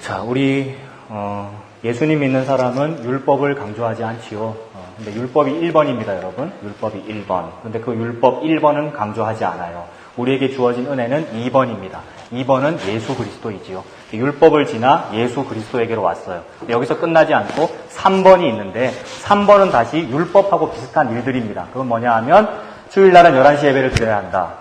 자, 우리 예수님 믿는 사람은 율법을 강조하지 않지요. 근데 율법이 1번입니다, 여러분. 율법이 1번. 근데 그 율법 1번은 강조하지 않아요. 우리에게 주어진 은혜는 2번입니다. 2번은 예수 그리스도이지요. 율법을 지나 예수 그리스도에게로 왔어요. 여기서 끝나지 않고 3번이 있는데 3번은 다시 율법하고 비슷한 일들입니다. 그건 뭐냐 하면 주일날은 11시 예배를 드려야 한다.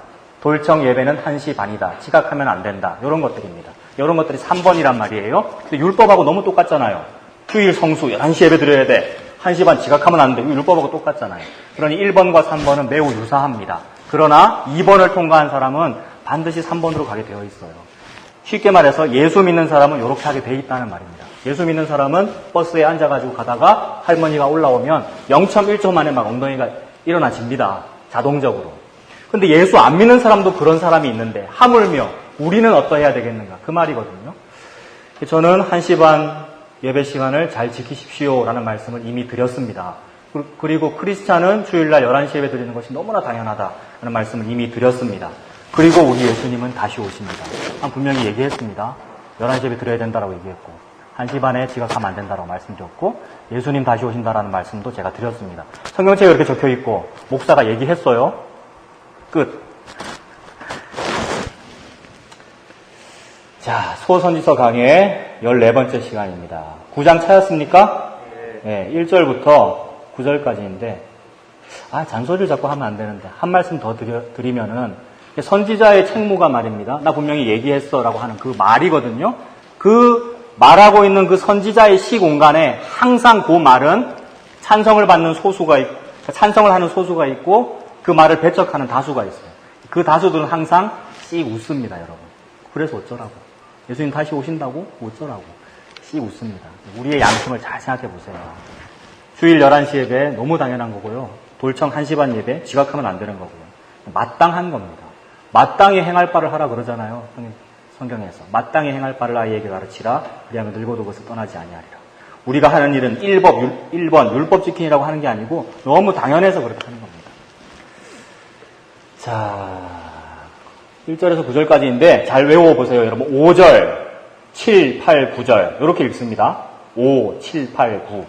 돌청 예배는 1시 반이다. 지각하면 안 된다. 이런 것들입니다. 이런 것들이 3번이란 말이에요. 근데 율법하고 너무 똑같잖아요. 주일 성수 11시 예배 드려야 돼. 1시 반 지각하면 안 돼. 율법하고 똑같잖아요. 그러니 1번과 3번은 매우 유사합니다. 그러나 2번을 통과한 사람은 반드시 3번으로 가게 되어 있어요. 쉽게 말해서 예수 믿는 사람은 이렇게 하게 돼 있다는 말입니다. 예수 믿는 사람은 버스에 앉아가지고 가다가 할머니가 올라오면 0.1초 만에 막 엉덩이가 일어나집니다. 자동적으로. 근데 예수 안 믿는 사람도 그런 사람이 있는데 하물며 우리는 어떠해야 되겠는가? 그 말이거든요. 저는 1시 반 예배 시간을 잘 지키십시오라는 말씀을 이미 드렸습니다. 그리고 크리스찬은 주일날 11시 예배 드리는 것이 너무나 당연하다는 말씀을 이미 드렸습니다. 그리고 우리 예수님은 다시 오십니다. 분명히 얘기했습니다. 11시 예배 드려야 된다라고 얘기했고 1시 반에 지각하면 안 된다라고 말씀드렸고 예수님 다시 오신다라는 말씀도 제가 드렸습니다. 성경책에 이렇게 적혀있고 목사가 얘기했어요. 끝. 자, 소선지서 강의 14번째 시간입니다. 9장 찾았습니까? 네, 1절부터 9절까지인데 잔소리를 자꾸 하면 안 되는데 한 말씀 더 드리면은 선지자의 책무가 말입니다. 나 분명히 얘기했어 라고 하는 그 말이거든요. 그 말하고 있는 그 선지자의 시공간에 항상 그 말은 찬성을 받는 소수가 있고 찬성을 하는 소수가 있고 그 말을 배척하는 다수가 있어요. 그 다수들은 항상 씩 웃습니다, 여러분. 그래서 어쩌라고. 예수님 다시 오신다고? 어쩌라고. 씩 웃습니다. 우리의 양심을 잘 생각해 보세요. 주일 11시 예배 너무 당연한 거고요. 돌청 1시 반 예배 지각하면 안 되는 거고요. 마땅한 겁니다. 마땅히 행할 바를 하라 그러잖아요. 성경에서. 마땅히 행할 바를 아이에게 가르치라. 그리하면 늙어도 그것을 떠나지 아니하리라. 우리가 하는 일은 1번 율법 지키라고 하는 게 아니고 너무 당연해서 그렇게 하는 겁니다. 자, 1절에서 9절까지인데 잘 외워보세요. 여러분 5절, 7, 8, 9절 이렇게 읽습니다. 5, 7, 8, 9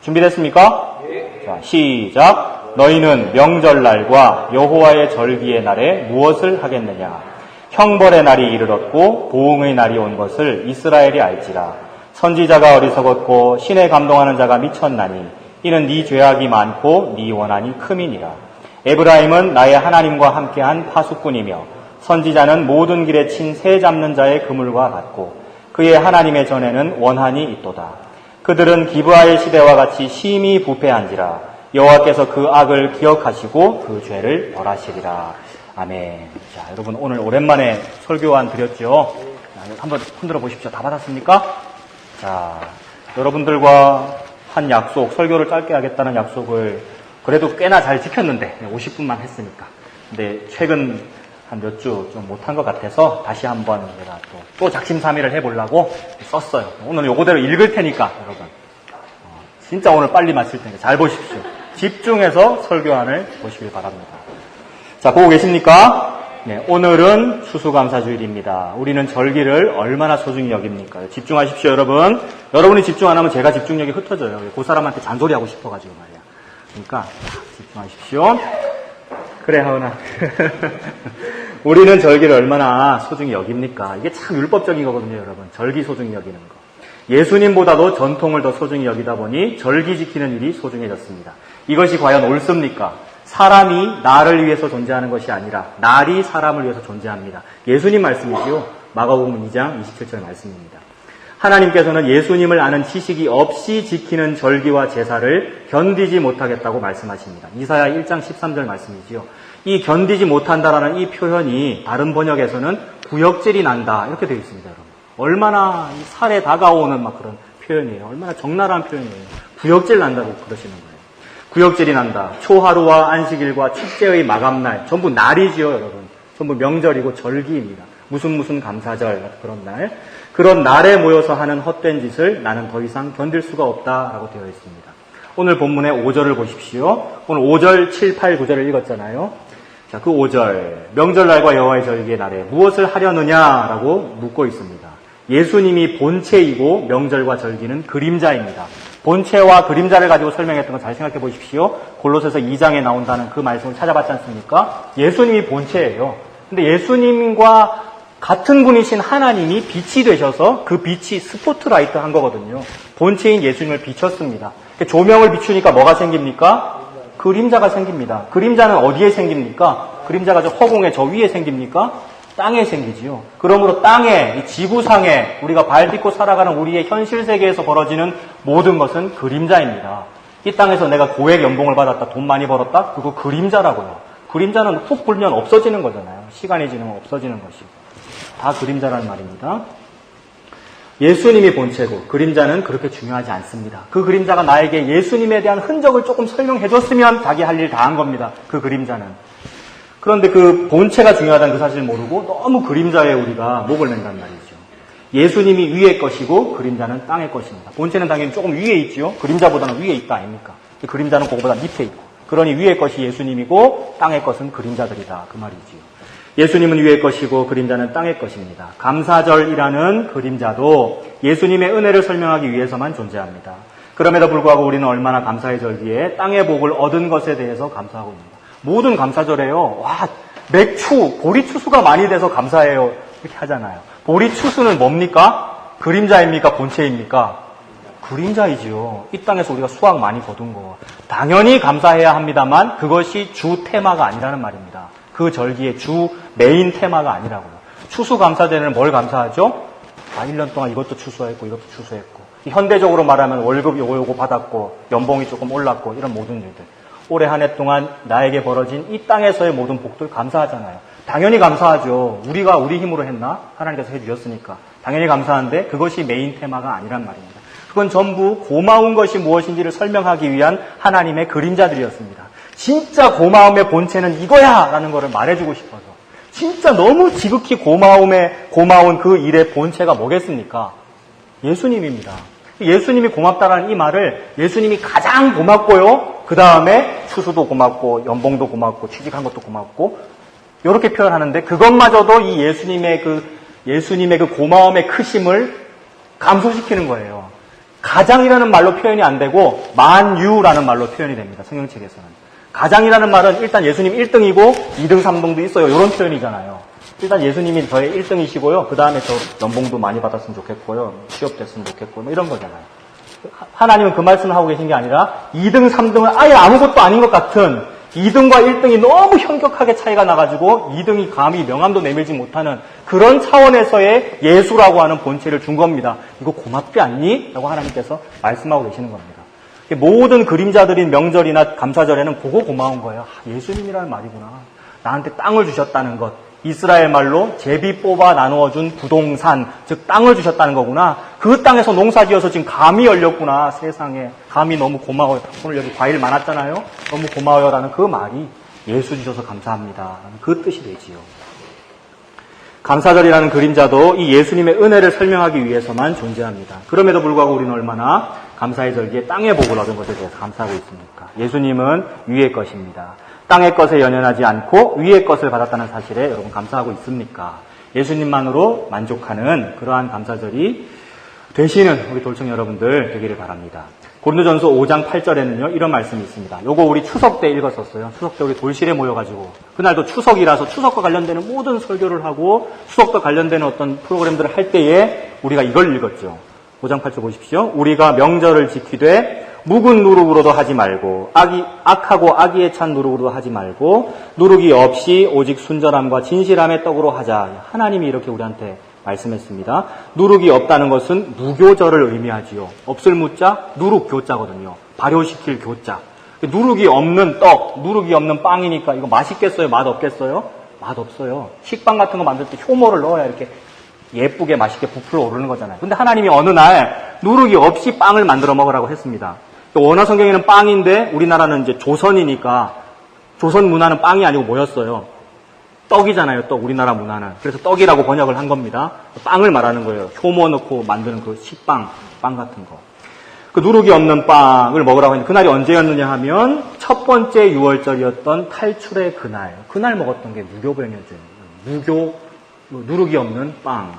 준비됐습니까? 네. 자, 시작. 너희는 명절날과 여호와의 절기의 날에 무엇을 하겠느냐? 형벌의 날이 이르렀고 보응의 날이 온 것을 이스라엘이 알지라. 선지자가 어리석었고 신에 감동하는 자가 미쳤나니 이는 네 죄악이 많고 네 원한이 큼이니라. 에브라임은 나의 하나님과 함께한 파수꾼이며 선지자는 모든 길에 친 새 잡는 자의 그물과 같고 그의 하나님의 전에는 원한이 있도다. 그들은 기브아의 시대와 같이 심히 부패한지라. 여호와께서 그 악을 기억하시고 그 죄를 벌하시리라. 아멘. 자, 여러분 오늘 오랜만에 설교안 드렸죠? 한번 흔들어 보십시오. 다 받았습니까? 자, 여러분들과 한 약속, 설교를 짧게 하겠다는 약속을 그래도 꽤나 잘 지켰는데 50분만 했으니까. 근데 최근 한 몇 주 좀 못한 것 같아서 다시 한번 제가 또 작심삼일을 해보려고 썼어요. 오늘 요거대로 읽을 테니까 여러분 진짜 오늘 빨리 마칠 테니까 잘 보십시오. 집중해서 설교안을 보시길 바랍니다. 자, 보고 계십니까? 네, 오늘은 추수감사주일입니다. 우리는 절기를 얼마나 소중히 여깁니까? 집중하십시오, 여러분. 여러분이 집중 안 하면 제가 집중력이 흩어져요. 그 사람한테 잔소리하고 싶어가지고 말이야. 그러니까 집중하십시오. 그래, 하은아. 우리는 절기를 얼마나 소중히 여깁니까? 이게 참 율법적인 거거든요, 여러분. 절기 소중히 여기는 거. 예수님보다도 전통을 더 소중히 여기다 보니 절기 지키는 일이 소중해졌습니다. 이것이 과연 옳습니까? 사람이 나를 위해서 존재하는 것이 아니라 날이 사람을 위해서 존재합니다. 예수님 말씀이지요. 마가복음 2장 27절 말씀입니다. 하나님께서는 예수님을 아는 지식이 없이 지키는 절기와 제사를 견디지 못하겠다고 말씀하십니다. 이사야 1장 13절 말씀이지요. 이 견디지 못한다라는 이 표현이 다른 번역에서는 구역질이 난다 이렇게 되어 있습니다. 여러분. 얼마나 살에 다가오는 막 그런 표현이에요. 얼마나 적나라한 표현이에요. 구역질 난다고 그러시는 거예요. 구역질이 난다. 초하루와 안식일과 축제의 마감날 전부 날이지요, 여러분. 전부 명절이고 절기입니다. 무슨 감사절 그런 날. 그런 날에 모여서 하는 헛된 짓을 나는 더 이상 견딜 수가 없다라고 되어 있습니다. 오늘 본문의 5절을 보십시오. 오늘 5절, 7, 8, 9절을 읽었잖아요. 자, 그 5절. 명절날과 여호와의 절기의 날에 무엇을 하려느냐라고 묻고 있습니다. 예수님이 본체이고 명절과 절기는 그림자입니다. 본체와 그림자를 가지고 설명했던 거 잘 생각해 보십시오. 골로새서 2장에 나온다는 그 말씀을 찾아봤지 않습니까? 예수님이 본체예요. 근데 예수님과 같은 분이신 하나님이 빛이 되셔서 그 빛이 스포트라이트 한 거거든요. 본체인 예수님을 비췄습니다. 조명을 비추니까 뭐가 생깁니까? 그림자가 생깁니다. 그림자는 어디에 생깁니까? 그림자가 저 허공에 저 위에 생깁니까? 땅에 생기지요. 그러므로 땅에, 이 지구상에 우리가 발 딛고 살아가는 우리의 현실 세계에서 벌어지는 모든 것은 그림자입니다. 이 땅에서 내가 고액 연봉을 받았다, 돈 많이 벌었다? 그거 그림자라고요. 그림자는 훅 불면 없어지는 거잖아요. 시간이 지나면 없어지는 것이. 다 그림자라는 말입니다. 예수님이 본체고 그림자는 그렇게 중요하지 않습니다. 그 그림자가 나에게 예수님에 대한 흔적을 조금 설명해줬으면 자기 할 일 다 한 겁니다. 그 그림자는. 그런데 그 본체가 중요하다는 그 사실을 모르고 너무 그림자에 우리가 목을 낸단 말이죠. 예수님이 위의 것이고 그림자는 땅의 것입니다. 본체는 당연히 조금 위에 있지요. 그림자보다는 위에 있다 아닙니까? 그림자는 그거보다 밑에 있고. 그러니 위의 것이 예수님이고 땅의 것은 그림자들이다. 그 말이지요. 예수님은 위의 것이고 그림자는 땅의 것입니다. 감사절이라는 그림자도 예수님의 은혜를 설명하기 위해서만 존재합니다. 그럼에도 불구하고 우리는 얼마나 감사의 절기에 땅의 복을 얻은 것에 대해서 감사하고 있습니다. 모든 감사절에요. 와, 맥추, 보리추수가 많이 돼서 감사해요. 이렇게 하잖아요. 보리추수는 뭡니까? 그림자입니까? 본체입니까? 그림자이지요. 이 땅에서 우리가 수확 많이 거둔 거. 당연히 감사해야 합니다만 그것이 주 테마가 아니라는 말입니다. 그 절기의 주 메인 테마가 아니라고요. 추수감사제는 뭘 감사하죠? 1년 동안 이것도 추수했고 이것도 추수했고. 현대적으로 말하면 월급 요거 받았고 연봉이 조금 올랐고 이런 모든 일들. 올해 한 해 동안 나에게 벌어진 이 땅에서의 모든 복들 감사하잖아요. 당연히 감사하죠. 우리가 우리 힘으로 했나? 하나님께서 해주셨으니까. 당연히 감사한데 그것이 메인 테마가 아니란 말입니다. 그건 전부 고마운 것이 무엇인지를 설명하기 위한 하나님의 그림자들이었습니다. 진짜 고마움의 본체는 이거야! 라는 것을 말해주고 싶어서. 진짜 너무 지극히 고마운 그 일의 본체가 뭐겠습니까? 예수님입니다. 예수님이 고맙다라는 이 말을 예수님이 가장 고맙고요. 그 다음에 추수도 고맙고 연봉도 고맙고 취직한 것도 고맙고 이렇게 표현하는데 그것마저도 이 예수님의 그 고마움의 크심을 감소시키는 거예요. 가장이라는 말로 표현이 안 되고 만유라는 말로 표현이 됩니다. 성경책에서는. 가장이라는 말은 일단 예수님 1등이고 2등, 3등도 있어요. 이런 표현이잖아요. 일단 예수님이 저의 1등이시고요. 그 다음에 저 연봉도 많이 받았으면 좋겠고요. 취업됐으면 좋겠고 뭐 이런 거잖아요. 하나님은 그 말씀을 하고 계신 게 아니라 2등, 3등은 아예 아무것도 아닌 것 같은 2등과 1등이 너무 현격하게 차이가 나가지고 2등이 감히 명함도 내밀지 못하는 그런 차원에서의 예수라고 하는 본체를 준 겁니다. 이거 고맙지 않니? 라고 하나님께서 말씀하고 계시는 겁니다. 모든 그림자들인 명절이나 감사절에는 그거 고마운 거예요. 예수님이라는 말이구나. 나한테 땅을 주셨다는 것. 이스라엘 말로 제비 뽑아 나누어준 부동산, 즉 땅을 주셨다는 거구나. 그 땅에서 농사지어서 지금 감이 열렸구나. 세상에. 감이 너무 고마워요. 오늘 여기 과일 많았잖아요. 너무 고마워요. 라는 그 말이 예수 주셔서 감사합니다. 라는 그 뜻이 되지요. 감사절이라는 그림자도 이 예수님의 은혜를 설명하기 위해서만 존재합니다. 그럼에도 불구하고 우리는 얼마나 감사의 절기에 땅의 복을 얻은 것에 대해서 감사하고 있습니까? 예수님은 위의 것입니다. 땅의 것에 연연하지 않고 위의 것을 받았다는 사실에 여러분 감사하고 있습니까? 예수님만으로 만족하는 그러한 감사절이 되시는 우리 돌청 여러분들 되기를 바랍니다. 고린도전서 5장 8절에는요 이런 말씀이 있습니다. 요거 우리 추석 때 읽었었어요. 추석 때 우리 돌실에 모여가지고 그날도 추석이라서 추석과 관련되는 모든 설교를 하고 추석과 관련되는 어떤 프로그램들을 할 때에 우리가 이걸 읽었죠. 5장 8절 보십시오. 우리가 명절을 지키되 묵은 누룩으로도 하지 말고 악하고 악의에 찬 누룩으로도 하지 말고 누룩이 없이 오직 순전함과 진실함의 떡으로 하자. 하나님이 이렇게 우리한테 말씀했습니다. 누룩이 없다는 것은 무교절을 의미하지요. 없을 무자, 누룩 교자거든요. 발효시킬 교자. 누룩이 없는 떡, 누룩이 없는 빵이니까 이거 맛있겠어요? 맛 없겠어요? 맛 없어요. 식빵 같은 거 만들 때 효모를 넣어야 이렇게 예쁘게 맛있게 부풀어 오르는 거잖아요. 근데 하나님이 어느 날 누룩이 없이 빵을 만들어 먹으라고 했습니다. 원어 성경에는 빵인데 우리나라는 이제 조선이니까 조선 문화는 빵이 아니고 뭐였어요? 떡이잖아요. 떡. 우리나라 문화는. 그래서 떡이라고 번역을 한 겁니다. 빵을 말하는 거예요. 효모 넣고 만드는 그 식빵, 빵 같은 거. 그 누룩이 없는 빵을 먹으라고 했는데 그날이 언제였느냐 하면 첫 번째 6월절이었던 탈출의 그날. 그날 먹었던 게 무교병이었죠. 무교, 누룩이 없는 빵.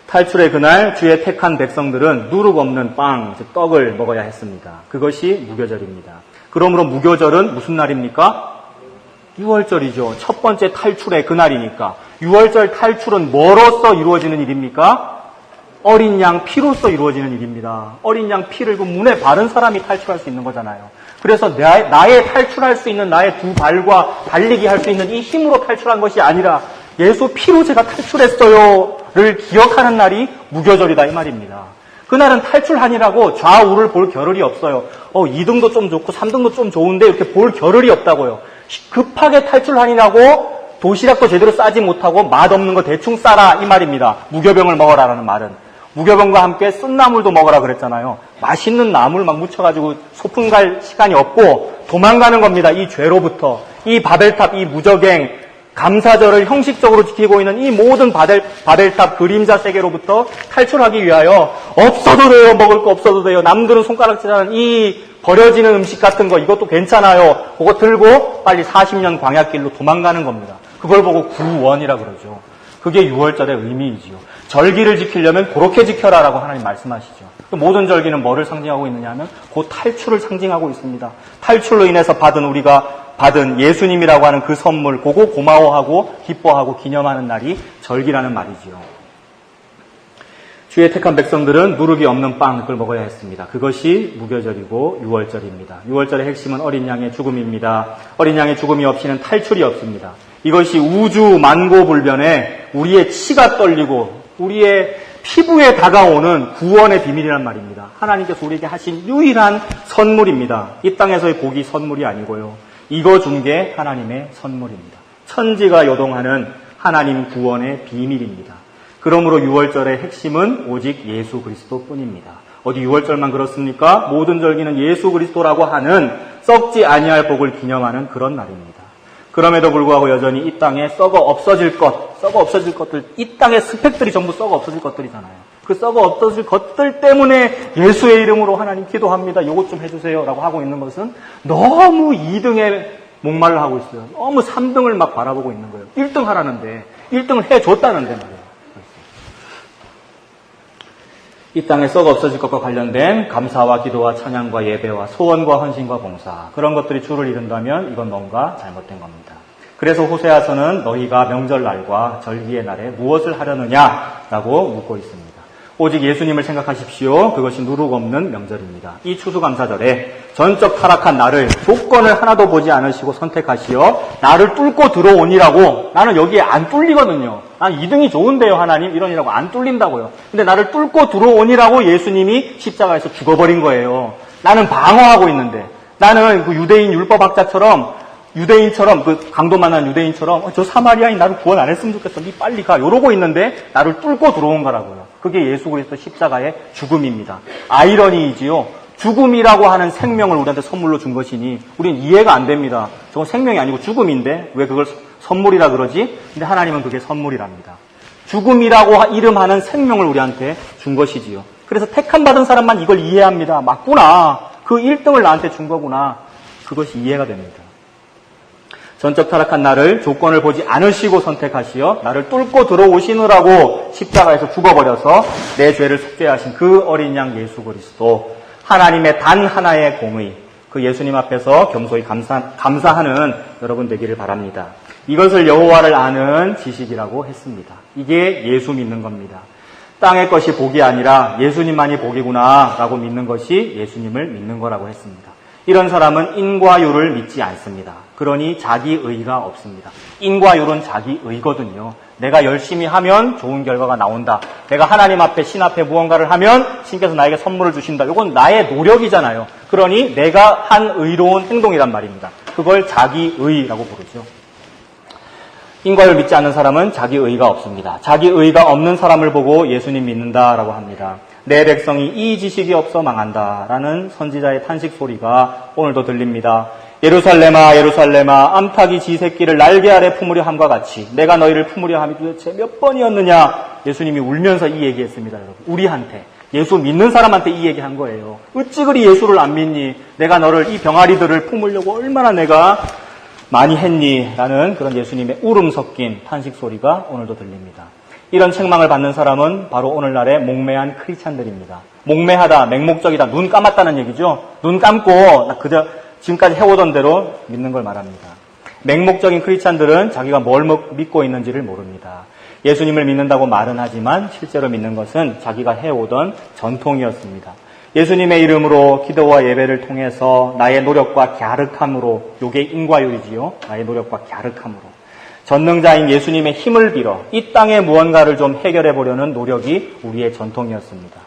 탈출의 그날 주의 택한 백성들은 누룩 없는 빵, 즉 떡을 먹어야 했습니다. 그것이 무교절입니다. 그러므로 무교절은 무슨 날입니까? 6월절이죠. 첫 번째 탈출의 그날이니까. 6월절 탈출은 뭐로써 이루어지는 일입니까? 어린 양 피로써 이루어지는 일입니다. 어린 양 피를 그 문에 바른 사람이 탈출할 수 있는 거잖아요. 그래서 나의 탈출할 수 있는 나의 두 발과 달리기 할 수 있는 이 힘으로 탈출한 것이 아니라 예수 피로 제가 탈출했어요를 기억하는 날이 무교절이다 이 말입니다. 그날은 탈출하니라고 좌우를 볼 겨를이 없어요. 2등도 좀 좋고 3등도 좀 좋은데 이렇게 볼 겨를이 없다고요. 급하게 탈출하니라고 도시락도 제대로 싸지 못하고 맛없는 거 대충 싸라 이 말입니다. 무교병을 먹어라라는 말은. 무교병과 함께 쓴나물도 먹으라 그랬잖아요. 맛있는 나물 막 묻혀가지고 소풍 갈 시간이 없고 도망가는 겁니다. 이 죄로부터. 이 바벨탑, 이 무적행, 감사절을 형식적으로 지키고 있는 이 모든 바벨탑 그림자 세계로부터 탈출하기 위하여 없어도 돼요. 먹을 거 없어도 돼요. 남들은 손가락질하는 이 버려지는 음식 같은 거 이것도 괜찮아요. 그거 들고 빨리 40년 광야길로 도망가는 겁니다. 그걸 보고 구원이라 그러죠. 그게 6월절의 의미이지요. 절기를 지키려면 그렇게 지켜라라고 하나님 말씀하시죠. 모든 절기는 뭐를 상징하고 있느냐 하면 그 탈출을 상징하고 있습니다. 탈출로 인해서 우리가 받은 예수님이라고 하는 그 선물, 그거 고마워하고 기뻐하고 기념하는 날이 절기라는 말이지요. 주의 택한 백성들은 누룩이 없는 빵, 그걸 먹어야 했습니다. 그것이 무교절이고 6월절입니다. 6월절의 핵심은 어린 양의 죽음입니다. 어린 양의 죽음이 없이는 탈출이 없습니다. 이것이 우주 만고불변에 우리의 치가 떨리고 우리의 피부에 다가오는 구원의 비밀이란 말입니다. 하나님께서 우리에게 하신 유일한 선물입니다. 이 땅에서의 복이 선물이 아니고요. 이거 준 게 하나님의 선물입니다. 천지가 요동하는 하나님 구원의 비밀입니다. 그러므로 6월절의 핵심은 오직 예수 그리스도뿐입니다. 어디 6월절만 그렇습니까? 모든 절기는 예수 그리스도라고 하는 썩지 아니할 복을 기념하는 그런 날입니다. 그럼에도 불구하고 여전히 이 땅에 썩어 없어질 것들, 이 땅의 스펙들이 전부 썩어 없어질 것들이잖아요. 그 썩어 없어질 것들 때문에 예수의 이름으로 하나님 기도합니다. 요것 좀 해주세요. 라고 하고 있는 것은 너무 2등에 목말라 하고 있어요. 너무 3등을 막 바라보고 있는 거예요. 1등 하라는데, 1등을 해줬다는데 말이에요. 이 땅에 썩어 없어질 것과 관련된 감사와 기도와 찬양과 예배와 소원과 헌신과 봉사, 그런 것들이 주를 이룬다면 이건 뭔가 잘못된 겁니다. 그래서 호세아서는 너희가 명절날과 절기의 날에 무엇을 하려느냐라고 묻고 있습니다. 오직 예수님을 생각하십시오. 그것이 누룩 없는 명절입니다. 이 추수감사절에 전적 타락한 나를 조건을 하나도 보지 않으시고 선택하시어 나를 뚫고 들어오니라고. 나는 여기에 안 뚫리거든요. 난 2등이 좋은데요 하나님 이러니라고 안 뚫린다고요. 근데 나를 뚫고 들어오니라고 예수님이 십자가에서 죽어버린 거예요. 나는 방어하고 있는데, 나는 그 유대인 율법학자처럼 유대인처럼, 그 강도 만난 유대인처럼 저 사마리아인 나를 구원 안 했으면 좋겠어. 니 빨리 가. 이러고 있는데 나를 뚫고 들어온 거라고요. 그게 예수 그리스도 십자가의 죽음입니다. 아이러니이지요. 죽음이라고 하는 생명을 우리한테 선물로 준 것이니 우리는 이해가 안 됩니다. 저건 생명이 아니고 죽음인데 왜 그걸 선물이라 그러지? 근데 하나님은 그게 선물이랍니다. 죽음이라고 이름하는 생명을 우리한테 준 것이지요. 그래서 택함받은 사람만 이걸 이해합니다. 맞구나. 그 1등을 나한테 준 거구나. 그것이 이해가 됩니다. 전적 타락한 나를 조건을 보지 않으시고 선택하시어 나를 뚫고 들어오시느라고 십자가에서 죽어버려서 내 죄를 속죄하신 그 어린 양 예수 그리스도, 하나님의 단 하나의 공의, 그 예수님 앞에서 겸손히 감사하는 여러분 되기를 바랍니다. 이것을 여호와를 아는 지식이라고 했습니다. 이게 예수 믿는 겁니다. 땅의 것이 복이 아니라 예수님만이 복이구나 라고 믿는 것이 예수님을 믿는 거라고 했습니다. 이런 사람은 인과율을 믿지 않습니다. 그러니 자기의가 없습니다. 인과율은 자기의거든요. 내가 열심히 하면 좋은 결과가 나온다. 내가 하나님 앞에, 신 앞에 무언가를 하면 신께서 나에게 선물을 주신다. 이건 나의 노력이잖아요. 그러니 내가 한 의로운 행동이란 말입니다. 그걸 자기의라고 부르죠. 인과율 믿지 않는 사람은 자기의가 없습니다. 자기의가 없는 사람을 보고 예수님 믿는다라고 합니다. 내 백성이 이 지식이 없어 망한다라는 선지자의 탄식 소리가 오늘도 들립니다. 예루살렘아 예루살렘아 암탉이 지 새끼를 날개 아래 품으려 함과 같이 내가 너희를 품으려 함이 도대체 몇 번이었느냐. 예수님이 울면서 이 얘기했습니다. 여러분, 우리한테, 예수 믿는 사람한테 이 얘기한 거예요. 어찌 그리 예수를 안 믿니? 내가 너를, 이 병아리들을 품으려고 얼마나 내가 많이 했니? 라는 그런 예수님의 울음 섞인 탄식 소리가 오늘도 들립니다. 이런 책망을 받는 사람은 바로 오늘날의 몽매한 크리스찬들입니다. 몽매하다, 맹목적이다, 눈 감았다는 얘기죠. 눈 감고 그저 지금까지 해오던 대로 믿는 걸 말합니다. 맹목적인 크리스찬들은 자기가 뭘 믿고 있는지를 모릅니다. 예수님을 믿는다고 말은 하지만 실제로 믿는 것은 자기가 해오던 전통이었습니다. 예수님의 이름으로 기도와 예배를 통해서 나의 노력과 갸륵함으로, 요게 인과율이지요. 나의 노력과 갸륵함으로 전능자인 예수님의 힘을 빌어 이 땅의 무언가를 좀 해결해 보려는 노력이 우리의 전통이었습니다.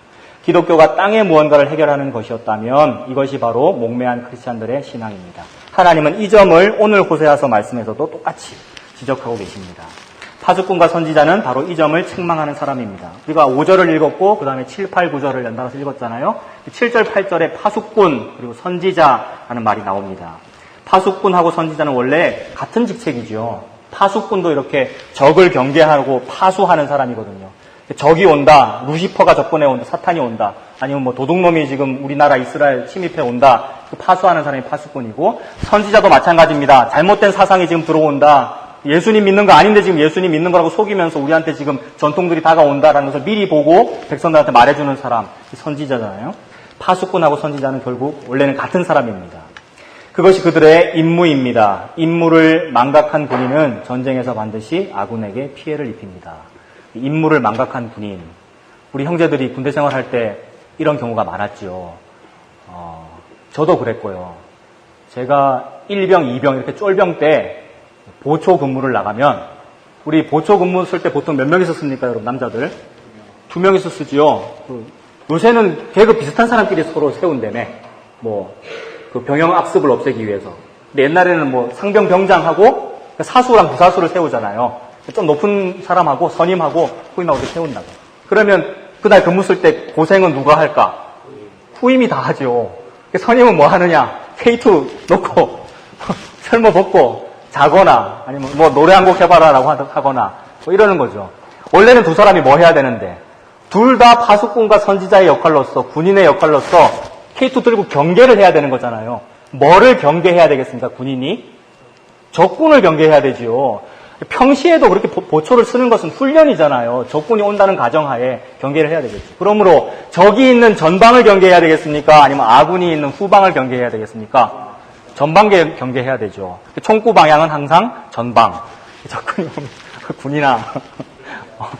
기독교가 땅의 무언가를 해결하는 것이었다면 이것이 바로 몽매한 크리스찬들의 신앙입니다. 하나님은 이 점을 오늘 호세아서 말씀에서도 똑같이 지적하고 계십니다. 파수꾼과 선지자는 바로 이 점을 책망하는 사람입니다. 우리가 5절을 읽었고 그 다음에 7, 8, 9절을 연달아서 읽었잖아요. 7절, 8절에 파수꾼 그리고 선지자라는 말이 나옵니다. 파수꾼하고 선지자는 원래 같은 직책이죠. 파수꾼도 이렇게 적을 경계하고 파수하는 사람이거든요. 적이 온다, 루시퍼가 접근해 온다, 사탄이 온다, 아니면 뭐 도둑놈이 지금 우리나라 이스라엘 침입해 온다, 그 파수하는 사람이 파수꾼이고, 선지자도 마찬가지입니다. 잘못된 사상이 지금 들어온다, 예수님 믿는 거 아닌데 지금 예수님 믿는 거라고 속이면서 우리한테 지금 전통들이 다가온다라는 것을 미리 보고 백성들한테 말해주는 사람, 선지자잖아요. 파수꾼하고 선지자는 결국 원래는 같은 사람입니다. 그것이 그들의 임무입니다. 임무를 망각한 군인은 전쟁에서 반드시 아군에게 피해를 입힙니다. 임무를 망각한 군인. 우리 형제들이 군대 생활할 때 이런 경우가 많았죠. 저도 그랬고요. 제가 1병, 2병 이렇게 쫄병 때 보초 근무를 나가면, 우리 보초 근무 쓸 때 보통 몇 명 있었습니까, 여러분, 남자들? 2명 있었지요. 요새는 계급 비슷한 사람끼리 서로 세운다며. 그 병영 악습을 없애기 위해서. 근데 옛날에는 상병 병장하고 사수랑 부사수를 세우잖아요. 좀 높은 사람하고 선임하고 후임하고 이렇게 세운다고. 그러면 그날 근무 쓸 때 고생은 누가 할까? 후임이 다 하죠. 선임은 뭐 하느냐? K2 놓고 설모 벗고 자거나 아니면 노래 한 곡 해봐라라고 하거나 이러는 거죠. 원래는 두 사람이 뭐 해야 되는데 둘 다 파수꾼과 선지자의 역할로서, 군인의 역할로서 K2 들고 경계를 해야 되는 거잖아요. 뭐를 경계해야 되겠습니까, 군인이? 적군을 경계해야 되지요. 평시에도 그렇게 보초를 쓰는 것은 훈련이잖아요. 적군이 온다는 가정하에 경계를 해야 되겠죠. 그러므로 적이 있는 전방을 경계해야 되겠습니까? 아니면 아군이 있는 후방을 경계해야 되겠습니까? 전방 경계해야 되죠. 총구 방향은 항상 전방. 적군이 오면 군이나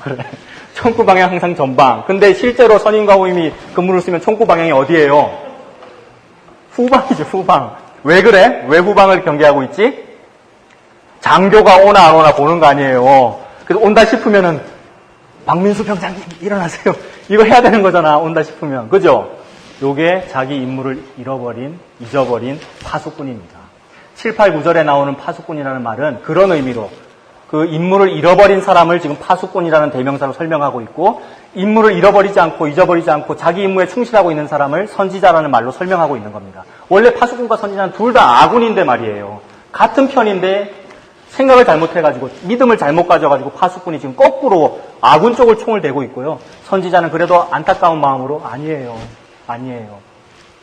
그래. 총구 방향 항상 전방. 근데 실제로 선임과 후임이 근무를 쓰면 총구 방향이 어디예요? 후방이죠, 후방. 왜 그래? 왜 후방을 경계하고 있지? 장교가 오나 안 오나 보는 거 아니에요. 그래서 온다 싶으면은 박민수 병장님 일어나세요. 이거 해야 되는 거잖아, 온다 싶으면. 그죠? 요게 자기 임무를 잊어버린 파수꾼입니다. 7, 8, 9절에 나오는 파수꾼이라는 말은 그런 의미로 그 임무를 잃어버린 사람을 지금 파수꾼이라는 대명사로 설명하고 있고, 임무를 잊어버리지 않고 자기 임무에 충실하고 있는 사람을 선지자라는 말로 설명하고 있는 겁니다. 원래 파수꾼과 선지자는 둘 다 아군인데 말이에요. 같은 편인데 생각을 잘못해가지고 믿음을 잘못 가져가지고 파수꾼이 지금 거꾸로 아군 쪽을 총을 대고 있고요. 선지자는 그래도 안타까운 마음으로 아니에요.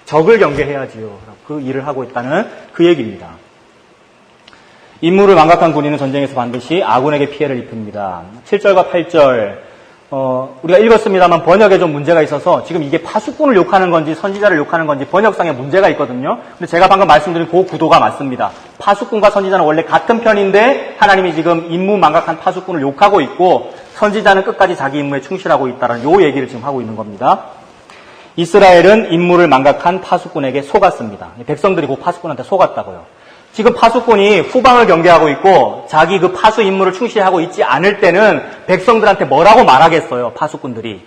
적을 경계해야지요. 그 일을 하고 있다는 그 얘기입니다. 임무를 망각한 군인은 전쟁에서 반드시 아군에게 피해를 입힙니다. 7절과 8절 우리가 읽었습니다만 번역에 좀 문제가 있어서 지금 이게 파수꾼을 욕하는 건지 선지자를 욕하는 건지 번역상에 문제가 있거든요. 근데 제가 방금 말씀드린 그 구도가 맞습니다. 파수꾼과 선지자는 원래 같은 편인데 하나님이 지금 임무 망각한 파수꾼을 욕하고 있고 선지자는 끝까지 자기 임무에 충실하고 있다는 요 얘기를 지금 하고 있는 겁니다. 이스라엘은 임무를 망각한 파수꾼에게 속았습니다. 백성들이 그 파수꾼한테 속았다고요. 지금 파수꾼이 후방을 경계하고 있고 자기 그 파수 임무를 충실하고 있지 않을 때는 백성들한테 뭐라고 말하겠어요, 파수꾼들이.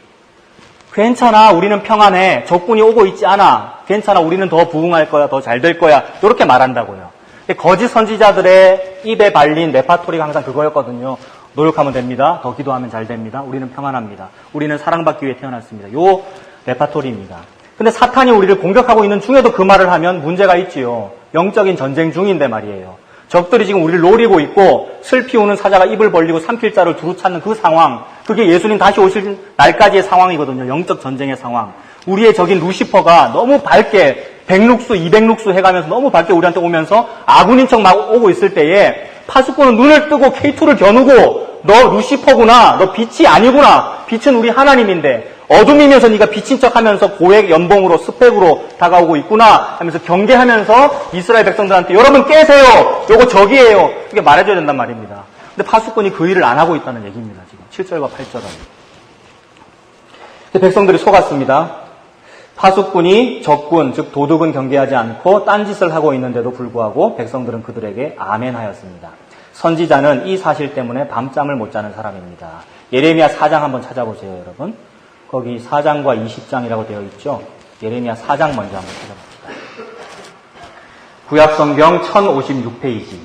괜찮아, 우리는 평안해. 적군이 오고 있지 않아. 괜찮아, 우리는 더 부흥할 거야, 더 잘 될 거야. 이렇게 말한다고요. 거짓 선지자들의 입에 발린 레파토리가 항상 그거였거든요. 노력하면 됩니다. 더 기도하면 잘 됩니다. 우리는 평안합니다. 우리는 사랑받기 위해 태어났습니다. 요 레파토리입니다. 근데 사탄이 우리를 공격하고 있는 중에도 그 말을 하면 문제가 있지요. 영적인 전쟁 중인데 말이에요. 적들이 지금 우리를 노리고 있고 슬피 우는 사자가 입을 벌리고 삼킬자를 두루 찾는 그 상황, 그게 예수님 다시 오실 날까지의 상황이거든요. 영적 전쟁의 상황. 우리의 적인 루시퍼가 너무 밝게 100룩수, 200룩수 해가면서 너무 밝게 우리한테 오면서 아군인 척 막 오고 있을 때에 파수꾼은 눈을 뜨고 K2를 겨누고 너 루시퍼구나. 너 빛이 아니구나. 빛은 우리 하나님인데 어둠이면서 네가 빛인 척하면서 고액 연봉으로 스펙으로 다가오고 있구나 하면서 경계하면서 이스라엘 백성들한테 여러분 깨세요. 요거 적이에요. 이렇게 말해줘야 된단 말입니다. 근데 파수꾼이 그 일을 안 하고 있다는 얘기입니다. 지금 7절과 8절은. 백성들이 속았습니다. 파수꾼이 적군, 즉 도둑은 경계하지 않고 딴짓을 하고 있는데도 불구하고 백성들은 그들에게 아멘하였습니다. 선지자는 이 사실 때문에 밤잠을 못 자는 사람입니다. 예레미야 4장 한번 찾아보세요, 여러분. 거기 4장과 20장이라고 되어 있죠. 예레미야 4장 먼저 한번 찾아봅시다. 구약성경 1056페이지.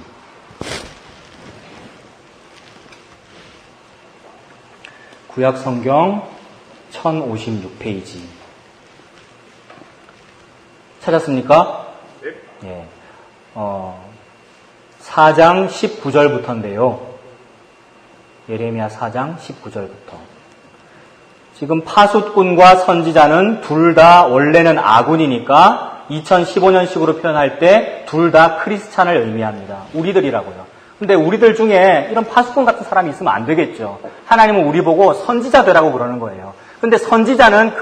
구약성경 1056페이지. 찾았습니까? 네. 4장 19절부터인데요. 예레미야 4장 19절부터. 지금 파수꾼과 선지자는 둘 다 원래는 아군이니까 2015년식으로 표현할 때 둘 다 크리스찬을 의미합니다. 우리들이라고요. 근데 우리들 중에 이런 파수꾼 같은 사람이 있으면 안 되겠죠. 하나님은 우리 보고 선지자들하고 그러는 거예요. 근데 선지자는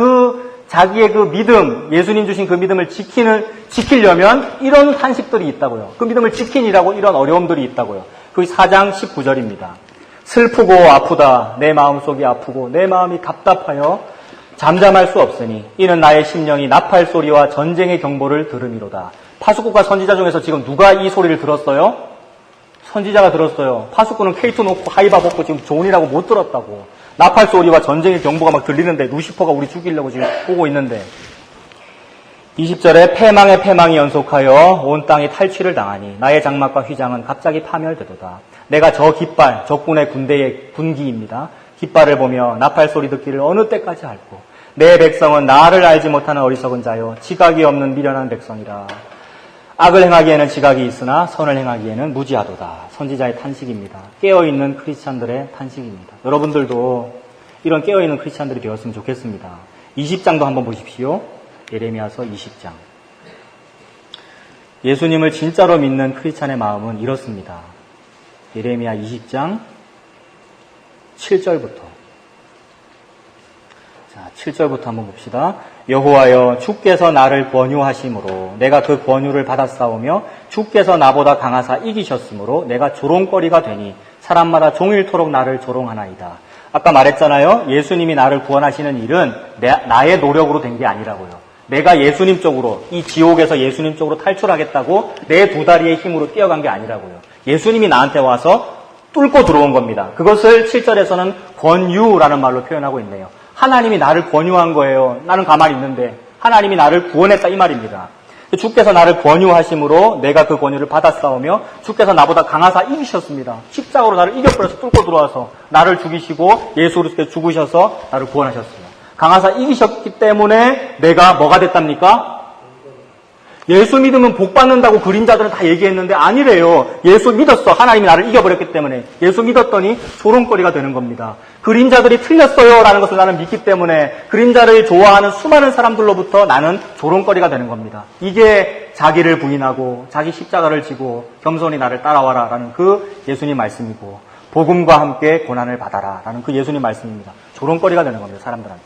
자기의 그 믿음, 예수님 주신 그 믿음을 지키려면 이런 한식들이 있다고요. 그 믿음을 지키니라고 이런 어려움들이 있다고요. 그게 4장 19절입니다. 슬프고 아프다. 내 마음속이 아프고 내 마음이 답답하여 잠잠할 수 없으니 이는 나의 심령이 나팔 소리와 전쟁의 경보를 들음이로다. 파수꾼과 선지자 중에서 지금 누가 이 소리를 들었어요? 선지자가 들었어요. 파수꾼은 케이트 놓고 하이바 벗고 지금 조언이라고 못 들었다고. 나팔 소리와 전쟁의 경보가 막 들리는데 루시퍼가 우리 죽이려고 지금 보고 있는데 20절에 패망의 패망이 연속하여 온 땅이 탈취를 당하니 나의 장막과 휘장은 갑자기 파멸되도다. 내가 저 깃발, 적군의 군대의 군기입니다. 깃발을 보며 나팔 소리 듣기를 어느 때까지 할꼬. 내 백성은 나를 알지 못하는 어리석은 자요 지각이 없는 미련한 백성이라. 악을 행하기에는 지각이 있으나 선을 행하기에는 무지하도다. 선지자의 탄식입니다. 깨어있는 크리스찬들의 탄식입니다. 여러분들도 이런 깨어있는 크리스찬들이 되었으면 좋겠습니다. 20장도 한번 보십시오. 예레미야서 20장. 예수님을 진짜로 믿는 크리스찬의 마음은 이렇습니다. 예레미야 20장 7절부터. 자, 7절부터 한번 봅시다. 여호와여 주께서 나를 권유하심으로 내가 그 권유를 받았사오며 주께서 나보다 강하사 이기셨으므로 내가 조롱거리가 되니 사람마다 종일토록 나를 조롱하나이다. 아까 말했잖아요. 예수님이 나를 구원하시는 일은 나의 노력으로 된 게 아니라고요. 내가 예수님 쪽으로, 이 지옥에서 예수님 쪽으로 탈출하겠다고 내 두 다리의 힘으로 뛰어간 게 아니라고요. 예수님이 나한테 와서 뚫고 들어온 겁니다. 그것을 7절에서는 권유라는 말로 표현하고 있네요. 하나님이 나를 권유한 거예요. 나는 가만히 있는데 하나님이 나를 구원했다 이 말입니다. 주께서 나를 권유하심으로 내가 그 권유를 받았사오며 주께서 나보다 강하사 이기셨습니다. 십자가로 나를 이겨버려서 뚫고 들어와서 나를 죽이시고 예수로서 죽으셔서 나를 구원하셨어요. 강하사 이기셨기 때문에 내가 뭐가 됐답니까? 예수 믿으면 복 받는다고 그림자들은 다 얘기했는데 아니래요. 예수 믿었어. 하나님이 나를 이겨버렸기 때문에. 예수 믿었더니 조롱거리가 되는 겁니다. 그림자들이 틀렸어요 라는 것을 나는 믿기 때문에 그림자를 좋아하는 수많은 사람들로부터 나는 조롱거리가 되는 겁니다. 이게 자기를 부인하고 자기 십자가를 지고 겸손히 나를 따라와라 라는 그 예수님 말씀이고 복음과 함께 고난을 받아라 라는 그 예수님 말씀입니다. 조롱거리가 되는 겁니다. 사람들한테.